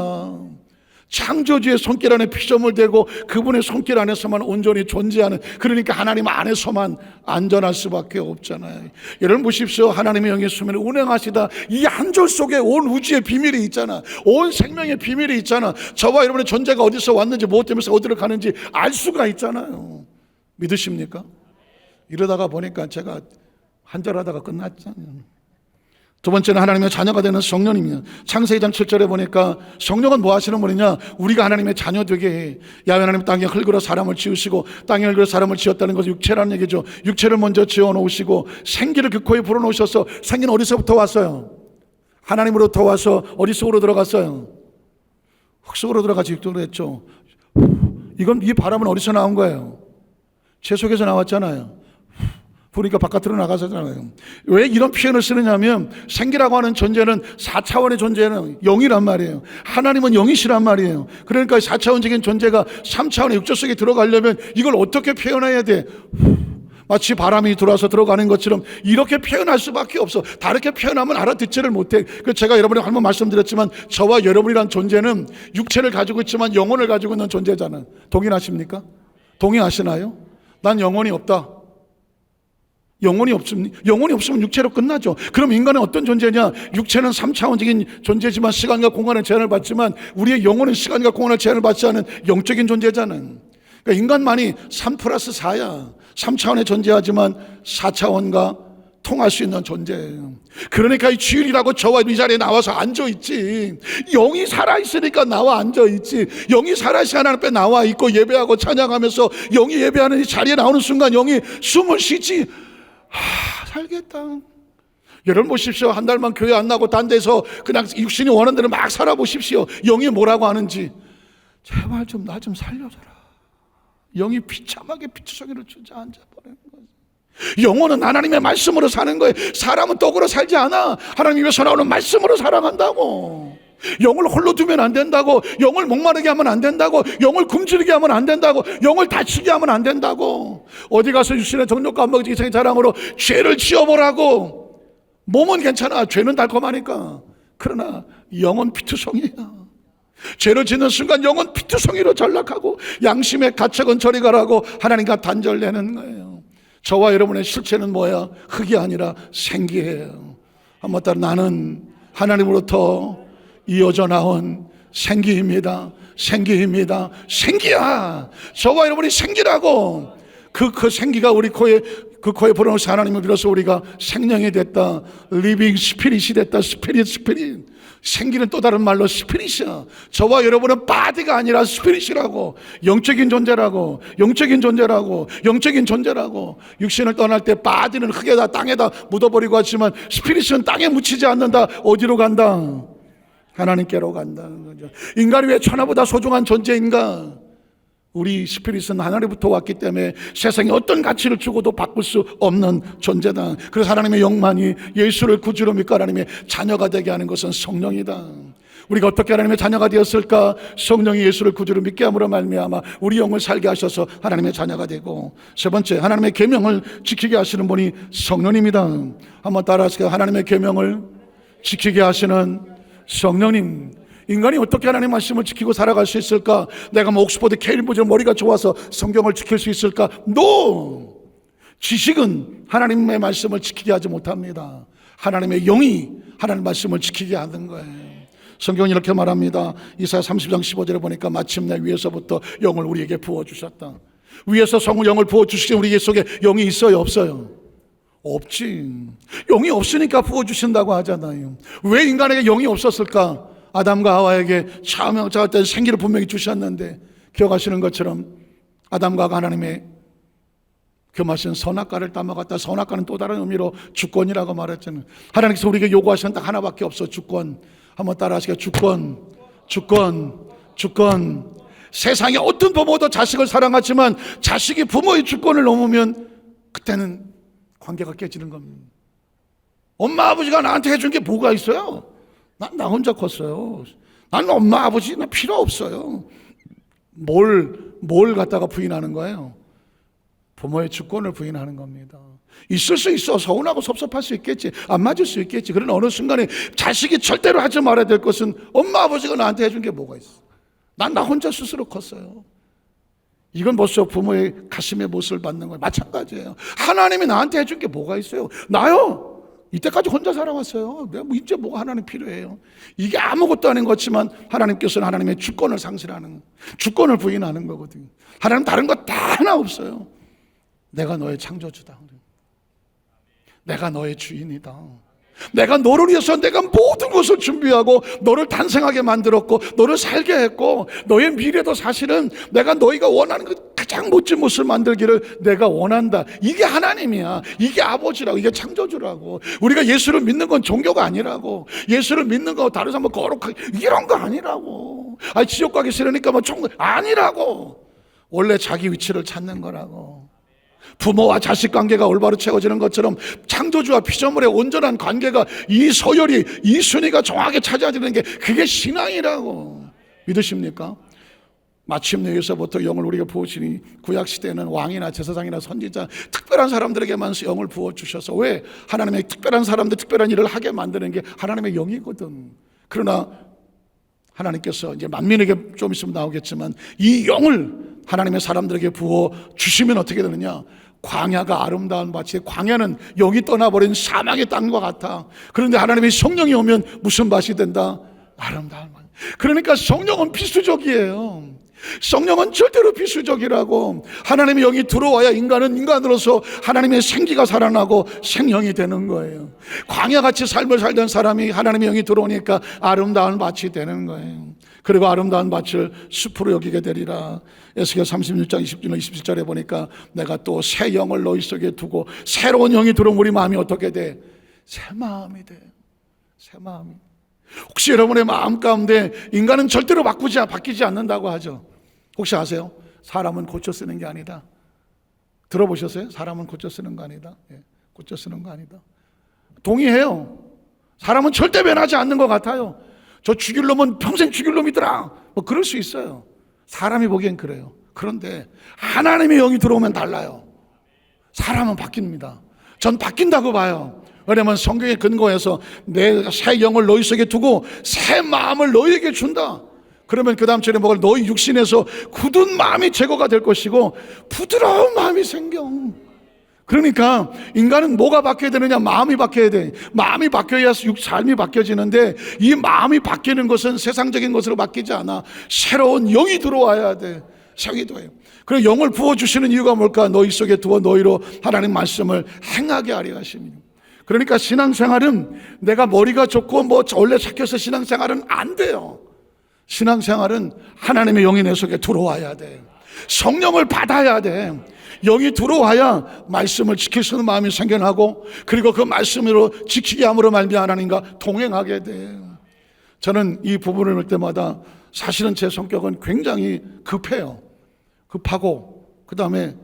창조주의 손길 안에 피조물 대고 그분의 손길 안에서만 온전히 존재하는, 그러니까 하나님 안에서만 안전할 수밖에 없잖아요. 여러분 보십시오. 하나님의 영의 수면을 운행하시다 이 한 줄 속에 온 우주의 비밀이 있잖아. 온 생명의 비밀이 있잖아. 저와 여러분의 존재가 어디서 왔는지 무엇 때문에 어디로 가는지 알 수가 있잖아요. 믿으십니까? 이러다가 보니까 제가 한절하다가 끝났잖아요. 두 번째는 하나님의 자녀가 되는 성령입니다. 창세기 2장 7절에 보니까 성령은 뭐 하시는 분이냐? 우리가 하나님의 자녀 되게 해. 야훼 하나님 땅에 흙으로 사람을 지으시고 땅에 흙으로 사람을 지었다는 것은 육체라는 얘기죠. 육체를 먼저 지어 놓으시고 생기를 그 코에 불어 놓으셔서, 생기는 어디서부터 왔어요? 하나님으로부터 와서 어디 속으로 들어갔어요? 흙 속으로 들어가서 육도로 했죠. 이 바람은 어디서 나온 거예요? 제 속에서 나왔잖아요. 부르니까 바깥으로 나가잖아요. 왜 이런 표현을 쓰느냐면, 생기라고 하는 존재는 4차원의 존재는 영이란 말이에요. 하나님은 영이시란 말이에요. 그러니까 4차원적인 존재가 3차원의 육조 속에 들어가려면 이걸 어떻게 표현해야 돼? 마치 바람이 들어와서 들어가는 것처럼 이렇게 표현할 수밖에 없어. 다르게 표현하면 알아듣지를 못해. 그래서 제가 여러분에게 한번 말씀드렸지만, 저와 여러분이란 존재는 육체를 가지고 있지만 영혼을 가지고 있는 존재잖아요. 동의하십니까? 동의하시나요? 난 영혼이 없다. 영혼이 없으면 육체로 끝나죠. 그럼 인간은 어떤 존재냐? 육체는 3차원적인 존재지만 시간과 공간의 제한을 받지만, 우리의 영혼은 시간과 공간의 제한을 받지 않은 영적인 존재잖아요. 그러니까 인간만이 3+4야. 3차원의 존재하지만 4차원과 통할 수 있는 존재예요. 그러니까 이 주일이라고 저와 이 자리에 나와서 앉아있지. 영이 살아있으니까 나와 앉아있지. 영이 살아있으니까 하나님 앞에 나와 있고 예배하고 찬양하면서 영이 예배하는 이 자리에 나오는 순간 영이 숨을 쉬지. 살겠다. 여러분 보십시오. 한 달만 교회 안 나고 딴 데서 그냥 육신이 원하는 대로 막 살아보십시오. 영이 뭐라고 하는지. 제발 좀 나 좀 살려줘라. 영이 비참하게 피투성이를 주저앉아 버리는 거지. 영혼은 하나님의 말씀으로 사는 거예요. 사람은 떡으로 살지 않아. 하나님 입에서 나오는 말씀으로 살아간다고. 영을 홀로 두면 안 된다고. 영을 목마르게 하면 안 된다고. 영을 굶주리게 하면 안 된다고. 영을 다치게 하면 안 된다고. 어디 가서 육신의 정욕과 안목의 이성의 자랑으로 죄를 지어보라고. 몸은 괜찮아. 죄는 달콤하니까. 그러나 영은 피투성이야. 죄를 짓는 순간 영은 피투성이로 전락하고 양심의 가책은 저리 가라고 하나님과 단절되는 거예요. 저와 여러분의 실체는 뭐야? 흙이 아니라 생기예요. 한번 따라 나는 하나님으로부터 이어져 나온 생기입니다. 생기입니다. 생기야. 저와 여러분이 생기라고. 그 생기가 우리 코에 불어넣어서 하나님을 빌어서 우리가 생명이 됐다. 리빙 스피릿이 됐다. 스피릿. 생기는 또 다른 말로 스피릿이야. 저와 여러분은 바디가 아니라 스피릿이라고. 영적인 존재라고. 육신을 떠날 때 바디는 흙에다 땅에다 묻어버리고 하지만 스피릿은 땅에 묻히지 않는다. 어디로 간다? 하나님께로 간다는 거죠. 인간이 왜 천하보다 소중한 존재인가? 우리 스피릿은 하나님부터 왔기 때문에 세상에 어떤 가치를 주고도 바꿀 수 없는 존재다. 그래서 하나님의 영만이 예수를 구주로 믿고 하나님의 자녀가 되게 하는 것은 성령이다. 우리가 어떻게 하나님의 자녀가 되었을까? 성령이 예수를 구주로 믿게 함으로 말미암아 우리 영을 살게 하셔서 하나님의 자녀가 되고, 세 번째, 하나님의 계명을 지키게 하시는 분이 성령입니다. 한번 따라하세요. 하나님의 계명을 지키게 하시는 성령님. 인간이 어떻게 하나님의 말씀을 지키고 살아갈 수 있을까? 내가 뭐 옥스퍼드 케임브리지 머리가 좋아서 성경을 지킬 수 있을까? No! 지식은 하나님의 말씀을 지키게 하지 못합니다. 하나님의 영이 하나님의 말씀을 지키게 하는 거예요. 성경은 이렇게 말합니다. 이사야 30장 15절에 보니까 마침내 위에서부터 영을 우리에게 부어주셨다. 위에서 영을 부어주시기 우리 속에 영이 있어요? 없어요? 없지. 영이 없으니까 부어주신다고 하잖아요. 왜 인간에게 영이 없었을까? 아담과 하와에게 처음에 때 생기를 분명히 주셨는데, 기억하시는 것처럼 아담과 하와가 하나님의 금하신 선악과를 따먹었다. 선악과는 또 다른 의미로 주권이라고 말했잖아요. 하나님께서 우리에게 요구하시는 딱 하나밖에 없어. 주권. 한번 따라하시죠. 주권. 세상에 어떤 부모도 자식을 사랑하지만 자식이 부모의 주권을 넘으면 그때는 관계가 깨지는 겁니다. 엄마 아버지가 나한테 해준 게 뭐가 있어요? 나 혼자 컸어요. 난 엄마 아버지 나 필요 없어요. 뭘 갖다가 부인하는 거예요? 부모의 주권을 부인하는 겁니다. 있을 수 있어. 서운하고 섭섭할 수 있겠지. 안 맞을 수 있겠지. 그러나 어느 순간에 자식이 절대로 하지 말아야 될 것은 엄마 아버지가 나한테 해준 게 뭐가 있어? 난 나 혼자 스스로 컸어요. 이건 벌써 부모의 가슴의 못을 받는 거예요. 마찬가지예요. 하나님이 나한테 해준 게 뭐가 있어요? 나요. 이때까지 혼자 살아왔어요. 내가 뭐 이제 뭐가 하나님 필요해요? 이게 아무것도 아닌 것지만 하나님께서는 하나님의 주권을 상실하는, 주권을 부인하는 거거든요. 하나님 다른 거 다 하나 없어요. 내가 너의 창조주다. 내가 너의 주인이다. 내가 너를 위해서 내가 모든 것을 준비하고 너를 탄생하게 만들었고 너를 살게 했고, 너의 미래도 사실은 내가 너희가 원하는 그 가장 멋진 모습을 만들기를 내가 원한다. 이게 하나님이야. 이게 아버지라고. 이게 창조주라고. 우리가 예수를 믿는 건 종교가 아니라고. 예수를 믿는 거 다른 사람 거룩하게 이런 거 아니라고. 지옥 가기 싫으니까 뭐 아니라고. 원래 자기 위치를 찾는 거라고. 부모와 자식 관계가 올바로 채워지는 것처럼 창조주와 피조물의 온전한 관계가, 이 서열이, 이 순위가 정확하게 찾아지는 게 그게 신앙이라고. 믿으십니까? 마침내에서부터 영을 우리가 부으시니, 구약시대에는 왕이나 제사장이나 선지자 특별한 사람들에게만 영을 부어주셔서, 왜? 하나님의 특별한 사람들 특별한 일을 하게 만드는 게 하나님의 영이거든. 그러나 하나님께서 이제 만민에게 좀 있으면 나오겠지만 이 영을 하나님의 사람들에게 부어 주시면 어떻게 되느냐? 광야가 아름다운 밭이, 광야는 영이 떠나버린 사막의 땅과 같아. 그런데 하나님의 성령이 오면 무슨 밭이 된다? 아름다운 밭. 그러니까 성령은 필수적이에요. 성령은 절대로 필수적이라고. 하나님의 영이 들어와야 인간은 인간으로서 하나님의 생기가 살아나고 생명이 되는 거예요. 광야같이 삶을 살던 사람이 하나님의 영이 들어오니까 아름다운 밭이 되는 거예요. 그리고 아름다운 밭을 숲으로 여기게 되리라. 에스겔 36장 20절 27절에 보니까 내가 또 새 영을 너희 속에 두고, 새로운 영이 들어오면 우리 마음이 어떻게 돼? 새 마음이 돼요. 새 마음이. 혹시 여러분의 마음 가운데 인간은 절대로 바뀌지 않는다고 하죠. 혹시 아세요? 사람은 고쳐 쓰는 게 아니다. 들어보셨어요? 사람은 고쳐 쓰는 거 아니다. 고쳐 쓰는 거 아니다. 동의해요. 사람은 절대 변하지 않는 것 같아요. 저 죽일 놈은 평생 죽일 놈이더라. 뭐 그럴 수 있어요. 사람이 보기엔 그래요. 그런데 하나님의 영이 들어오면 달라요. 사람은 바뀝니다. 전 바뀐다고 봐요. 왜냐하면 성경에 근거해서 내가 새 영을 너희 속에 두고 새 마음을 너희에게 준다. 그러면 그 다음 절에 뭐가, 너희 육신에서 굳은 마음이 제거가 될 것이고 부드러운 마음이 생겨. 그러니까 인간은 뭐가 바뀌어야 되느냐? 마음이 바뀌어야 돼. 마음이 바뀌어야 삶이 바뀌어지는데, 이 마음이 바뀌는 것은 세상적인 것으로 바뀌지 않아. 새로운 영이 들어와야 돼. 생이 돼요. 그리고 영을 부어주시는 이유가 뭘까? 너희 속에 두어 너희로 하나님 말씀을 행하게 하려 하십니다. 그러니까 신앙생활은 내가 머리가 좋고 뭐 원래 착해서 신앙생활은 안 돼요. 신앙생활은 하나님의 영이 내 속에 들어와야 돼. 성령을 받아야 돼. 영이 들어와야 말씀을 지킬 수 있는 마음이 생겨나고, 그리고 그 말씀으로 지키게 함으로 말미암아 하나님과 동행하게 돼. 저는 이 부분을 볼 때마다 사실은 제 성격은 굉장히 급해요. 급하고, 그 다음에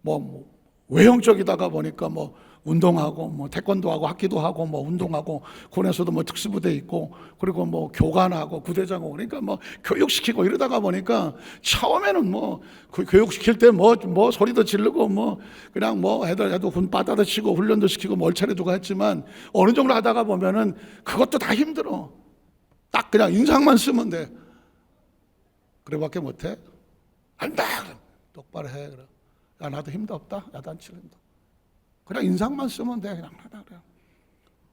뭐 외형적이다가 보니까 뭐 운동하고 뭐 태권도하고 학기도 하고 뭐 운동하고, 군에서도 뭐 특수부대 있고, 그리고 뭐 교관하고 부대장하고, 그러니까 뭐 교육시키고 이러다가 보니까 처음에는 뭐 그 교육시킬 때 뭐 소리도 지르고 뭐 그냥 뭐 해도 군 빠따도 치고 훈련도 시키고 멀차려주고 했지만, 어느 정도 하다가 보면은 그것도 다 힘들어. 딱 그냥 인상만 쓰면 돼. 그래밖에 못해? 안다. 똑바로 해. 그래. 야, 나도 힘도 없다. 야도 안 치른다. 그냥 인상만 쓰면 돼. 그냥 하다 그래.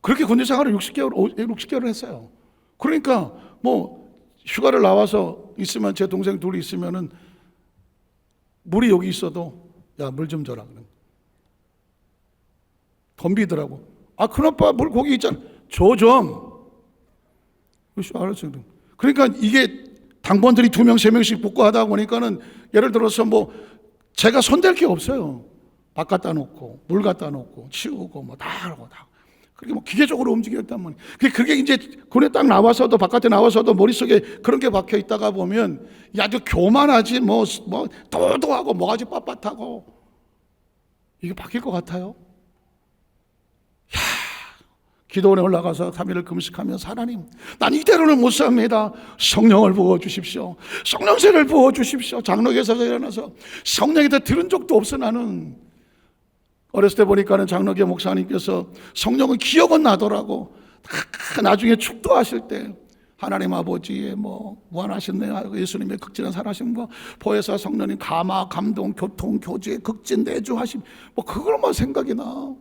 그렇게 군대 생활을 60개월 했어요. 그러니까 뭐 휴가를 나와서 있으면, 제 동생 둘이 있으면은 물이 여기 있어도 야, 물 좀 줘라. 덤비더라고. 아, 큰아빠 물 거기 있잖아. 줘 좀. 알았어. 그러니까 이게 당번들이 2명, 3명씩 붙고 하다 보니까는, 예를 들어서 뭐 제가 손댈 게 없어요. 밥 갖다 놓고 물 갖다 놓고 치우고 뭐 다 하고 다. 그렇게 뭐 기계적으로 움직였단 말이에요. 그게 이제 군에 딱 나와서도, 바깥에 나와서도 머릿속에 그런 게 박혀 있다가 보면 아주 교만하지 뭐 도도하고 뭐가지 빳빳하고, 이게 바뀔 것 같아요. 야, 기도원에 올라가서 3일을 금식하면서, 하나님, 난 이대로는 못 삽니다. 성령을 부어주십시오. 성령세를 부어주십시오. 장로교에서 일어나서 성령에 들은 적도 없어. 나는 어렸을 때 보니까는 장로교 목사님께서 성령은 기억은 나더라고. 나중에 축도하실 때 하나님 아버지의 뭐 무한하신 예수님의 극진한 사랑하심과 보혜사 성령님 감화, 감동, 교통, 교제, 극진, 내주하심, 뭐 그걸만 생각이 나.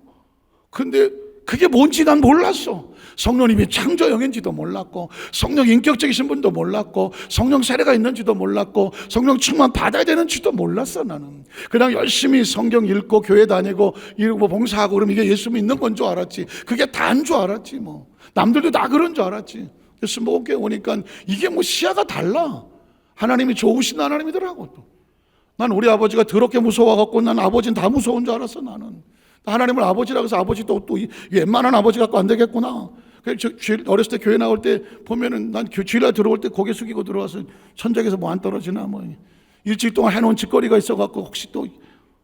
근데 그게 뭔지 난 몰랐어. 성령님이 창조영인지도 몰랐고, 성령 인격적이신 분도 몰랐고, 성령 세례가 있는지도 몰랐고, 성령 충만 받아야 되는지도 몰랐어. 나는 그냥 열심히 성경 읽고 교회 다니고 이러고 봉사하고 그러면 이게 예수 믿는 건 줄 알았지. 그게 다인 줄 알았지. 뭐 남들도 다 그런 줄 알았지. 예수 먹게 오니까 이게 뭐 시야가 달라. 하나님이 좋으신 하나님이더라고. 난 우리 아버지가 더럽게 무서워갖고, 난 아버지는 다 무서운 줄 알았어. 나는 하나님을 아버지라고 해서 아버지도 또 웬만한 아버지 갖고 안 되겠구나. 어렸을 때 교회 나올 때 보면은, 난 주일날 들어올 때 고개 숙이고 들어와서 천장에서 뭐 안 떨어지나 뭐 일주일 동안 해놓은 짓거리가 있어갖고, 혹시 또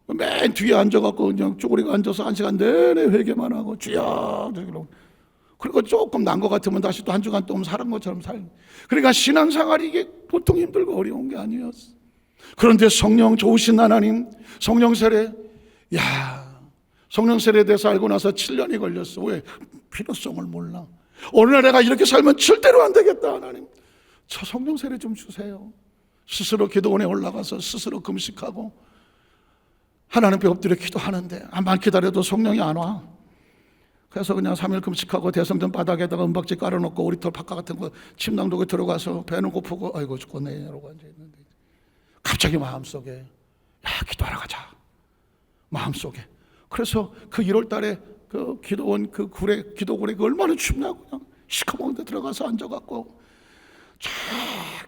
맨 뒤에 앉아갖고 그냥 쪼그리고 앉아서 1시간 내내 회개만 하고 주여 저기로. 그리고 조금 난 것 같으면 다시 또 한 주간 또 사는 것처럼 살고. 그러니까 신앙생활이 이게 보통 힘들고 어려운 게 아니었어. 그런데 성령 좋으신 하나님, 성령 세례, 성령 세례에 대해서 알고 나서 7년이 걸렸어. 왜? 필요성을 몰라. 어느 날 내가 이렇게 살면 절대로 안 되겠다. 하나님, 저 성령 세례 좀 주세요. 스스로 기도원에 올라가서 스스로 금식하고 하나님 앞에 엎드려 기도하는데 한번 기다려도 성령이 안 와. 그래서 그냥 3일 금식하고 대성전 바닥에다가 은박지 깔아놓고 오리털 바깥 같은 거 침낭독에 들어가서 배는 고프고 아이고 죽겠네 이러고 앉아있는데, 갑자기 마음속에 야, 기도하러 가자. 마음속에. 그래서 그 1월 달에 그 기도원 그 기도굴에 그 얼마나 춥냐고, 그냥 시커먼 데 들어가서 앉아갖고 자,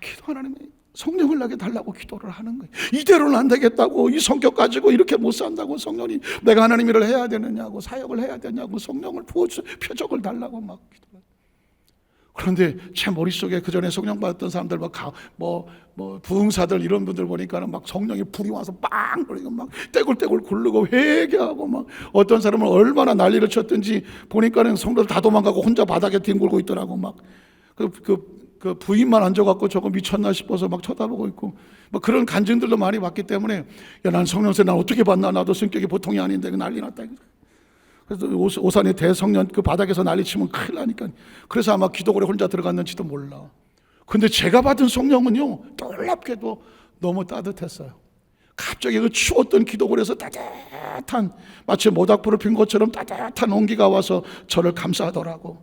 기도, 하나님이 성령을 나게 달라고 기도를 하는 거예요. 이대로는 안 되겠다고, 이 성격 가지고 이렇게 못 산다고, 성령이 내가 하나님 일을 해야 되느냐고, 사역을 해야 되냐고, 성령을 부어주 표적을 달라고 막 기도를. 그런데 제 머릿속에 그 전에 성령 받았던 사람들 뭐 부흥사들 이런 분들 보니까는 막 성령이 불이 와서 빵 그리고 막 떼굴떼굴 굴르고 회개하고, 막 어떤 사람은 얼마나 난리를 쳤든지 보니까는 성도들 다 도망가고 혼자 바닥에 뒹굴고 있더라고. 막 그 부인만 앉아갖고 저거 미쳤나 싶어서 막 쳐다보고 있고, 뭐 그런 간증들도 많이 봤기 때문에, 야, 난 성령세 난 어떻게 받나, 나도 성격이 보통이 아닌데 난리 났다. 그래서 오산의 대성령 그 바닥에서 난리치면 큰일 나니까, 그래서 아마 기도굴에 혼자 들어갔는지도 몰라. 근데 제가 받은 성령은요, 놀랍게도 너무 따뜻했어요. 갑자기 그 추웠던 기도골에서 따뜻한, 마치 모닥불을 핀 것처럼 따뜻한 온기가 와서 저를 감싸더라고.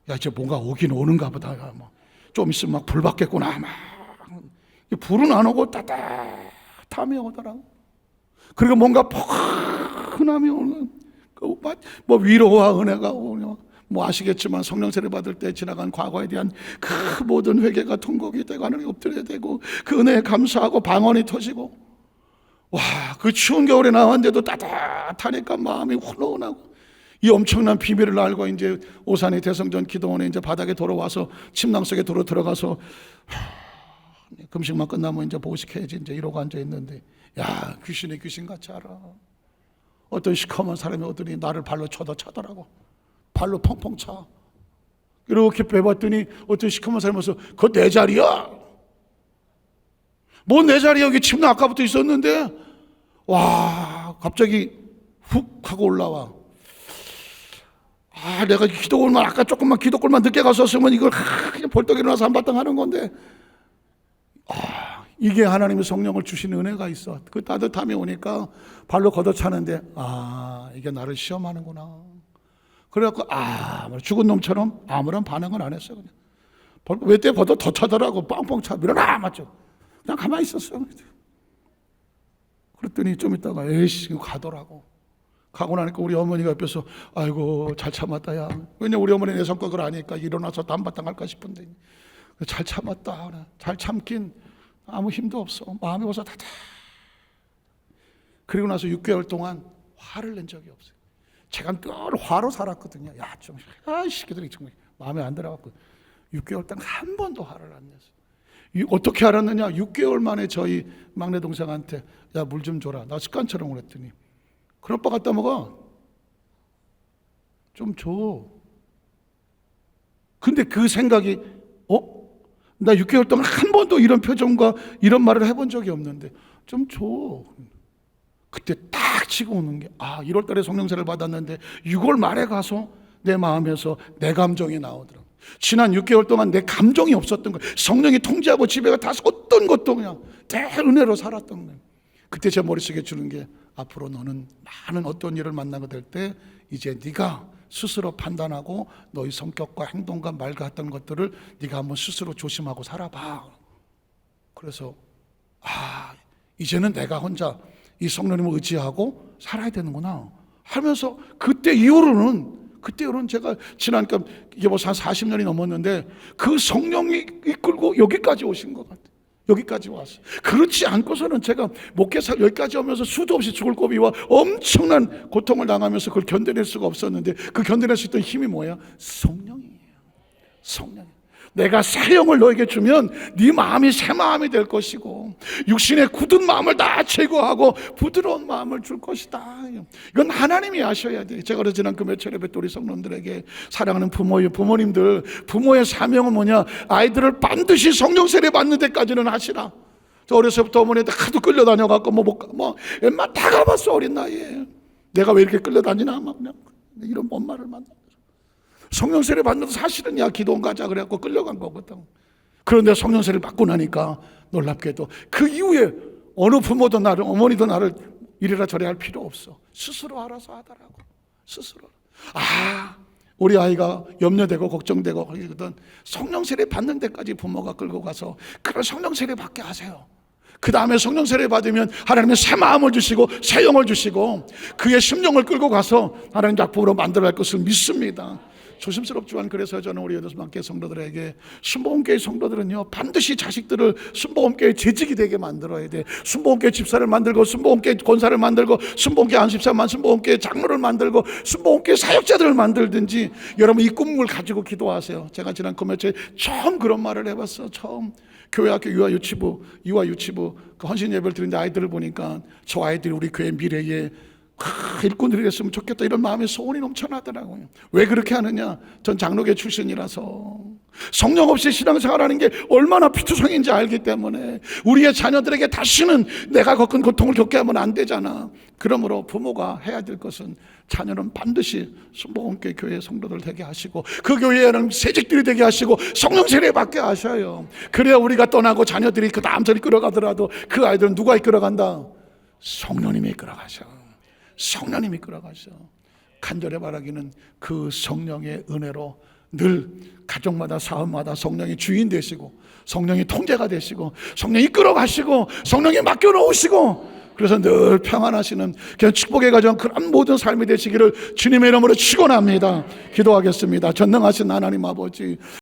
야, 이제 뭔가 오긴 오는가 보다. 좀 있으면 막 불 받겠구나. 막 불은 안 오고 따뜻함이 오더라고. 그리고 뭔가 포근함이 오는, 뭐 위로와 은혜가 오며, 뭐 아시겠지만 성령 세례 받을 때 지나간 과거에 대한 그 모든 회개가 통곡이 되고 하늘에 엎드려야 되고, 그 은혜에 감사하고 방언이 터지고, 와, 그 추운 겨울에 나왔는데도 따뜻하니까 마음이 훈훈하고, 이 엄청난 비밀을 알고 이제 오산의 대성전 기도원에 이제 바닥에 돌아와서 침낭 속에 들어가서 금식만 끝나면 이제 보식해야지 이제 이러고 앉아 있는데, 야, 귀신이 귀신같이 알아. 어떤 시커먼 사람이 오더니 나를 발로 차더라고. 발로 펑펑 차. 이렇게 빼봤더니 어떤 시커먼 사람이 와서, 그거 내 자리야. 뭐 내 자리야? 여기 침낭 아까부터 있었는데. 와, 갑자기 훅 하고 올라와. 아, 내가 기도골만, 아까 조금만 기도골만 늦게 갔었으면 이걸 그냥 벌떡 일어나서 한바탕 하는 건데, 이게 하나님의 성령을 주시는 은혜가 있어. 그 따뜻함이 오니까 발로 걷어차는데, 이게 나를 시험하는구나. 그래갖고 죽은 놈처럼 아무런 반응을 안 했어요. 그냥 외대 걷어 더 차더라고. 뻥뻥 차. 밀어라 맞죠. 그냥 가만히 있었어요. 그랬더니 좀 있다가 에이씨 가더라고. 가고 나니까 우리 어머니가 옆에서, 아이고 잘 참았다 야. 왜냐 우리 어머니 내 성격을 아니까 일어나서 한바탕 할까 싶은데, 잘 참았다. 잘 참긴 아무 힘도 없어. 마음이 벌써 다다. 그리고 나서 6개월 동안 화를 낸 적이 없어요. 제가 늘 화로 살았거든요. 야, 좀, 시키더니 정말 마음에 안 들어갖고 6개월 동안 한 번도 화를 안 냈어요. 어떻게 알았느냐? 6개월 만에 저희 막내 동생한테, 야, 물 좀 줘라. 나 습관처럼 그랬더니, 그런 오빠 갖다 먹어. 좀 줘. 근데 그 생각이, 나 6개월 동안 한 번도 이런 표정과 이런 말을 해본 적이 없는데, 좀 줘. 그때 딱 치고 오는 게, 1월 달에 성령세를 받았는데 6월 말에 가서 내 마음에서 내 감정이 나오더라고. 지난 6개월 동안 내 감정이 없었던 거예요. 성령이 통제하고 집에 가서 어떤 것도 그냥 대은혜로 살았던 거예요. 그때 제 머릿속에 주는 게, 앞으로 너는 많은 어떤 일을 만나게 될 때 이제 네가 스스로 판단하고 너의 성격과 행동과 말과 했던 것들을 네가 한번 스스로 조심하고 살아봐. 그래서 이제는 내가 혼자 이 성령님을 의지하고 살아야 되는구나 하면서, 그때 이후로는 제가 지난, 이게 뭐 한 40년이 넘었는데 그 성령이 이끌고 여기까지 오신 것 같아요. 여기까지 왔어요. 그렇지 않고서는 제가 목회사 여기까지 오면서 수도 없이 죽을 고비와 엄청난 고통을 당하면서 그걸 견뎌낼 수가 없었는데, 그 견뎌낼 수 있던 힘이 뭐야? 성령이에요. 성령. 내가 새 영을 너에게 주면 네 마음이 새 마음이 될 것이고, 육신의 굳은 마음을 다 제거하고 부드러운 마음을 줄 것이다. 이건 하나님이 아셔야 돼. 제가 지난 그 며칠 예배 때 우리 성도들에게, 사랑하는 부모님들, 부모의 사명은 뭐냐? 아이들을 반드시 성령 세례 받는 데까지는 하시라. 저 어렸을 때부터 어머니한테 하도 끌려다녀갖고 웬만 다 가봤어. 어린 나이에 내가 왜 이렇게 끌려다니나 막 그냥 이런 엄마를 만나. 성령세례 받는 사실은 기도원 가자 그래갖고 끌려간 거거든. 그런데 성령세례를 받고 나니까 놀랍게도 그 이후에 어느 부모도 나를, 어머니도 나를 이래라 저래라 할 필요 없어. 스스로 알아서 하더라고. 스스로. 우리 아이가 염려되고 걱정되고 그러거든. 성령세례 받는 데까지 부모가 끌고 가서, 그런 성령세례 받게 하세요. 그 다음에 성령세례 받으면 하나님의 새 마음을 주시고 새 영을 주시고 그의 심령을 끌고 가서 하나님 작품으로 만들어갈 것을 믿습니다. 조심스럽지만, 그래서 저는 우리 여덟만교회 성도들에게, 순복음교회 성도들은요 반드시 자식들을 순복음교회 재직이 되게 만들어야 돼. 순복음교회 집사를 만들고, 순복음교회 권사를 만들고, 순복음교회 안수집사만, 순복음교회 장로를 만들고, 순복음교회 사역자들을 만들든지, 여러분 이 꿈을 가지고 기도하세요. 제가 지난 금요일에 처음 그런 말을 해봤어. 처음 교회학교 유아유치부 그 헌신 예배를 드리는데 아이들을 보니까, 저 아이들이 우리 교회 미래에 일꾼들이 됐으면 좋겠다 이런 마음에 소원이 넘쳐나더라고요. 왜 그렇게 하느냐? 전 장로교 출신이라서 성령 없이 신앙생활하는 게 얼마나 피투성인지 알기 때문에 우리의 자녀들에게 다시는 내가 겪은 고통을 겪게 하면 안 되잖아. 그러므로 부모가 해야 될 것은 자녀는 반드시 순복음교회 교회 성도들 되게 하시고 그 교회에는 세직들이 되게 하시고 성령 세례 받게 하셔요. 그래야 우리가 떠나고 자녀들이 그 다음 절이 끌어가더라도 그 아이들은 누가 이끌어간다? 성령님이 이끌어가셔. 성령님이 이끌어가셔. 간절히 바라기는 그 성령의 은혜로 늘 가정마다 사업마다 성령이 주인 되시고 성령이 통제가 되시고 성령이 끌어가시고 성령이 맡겨놓으시고 그래서 늘 평안하시는 그냥 축복의 가정 그런 모든 삶이 되시기를 주님의 이름으로 축원합니다. 기도하겠습니다. 전능하신 하나님 아버지,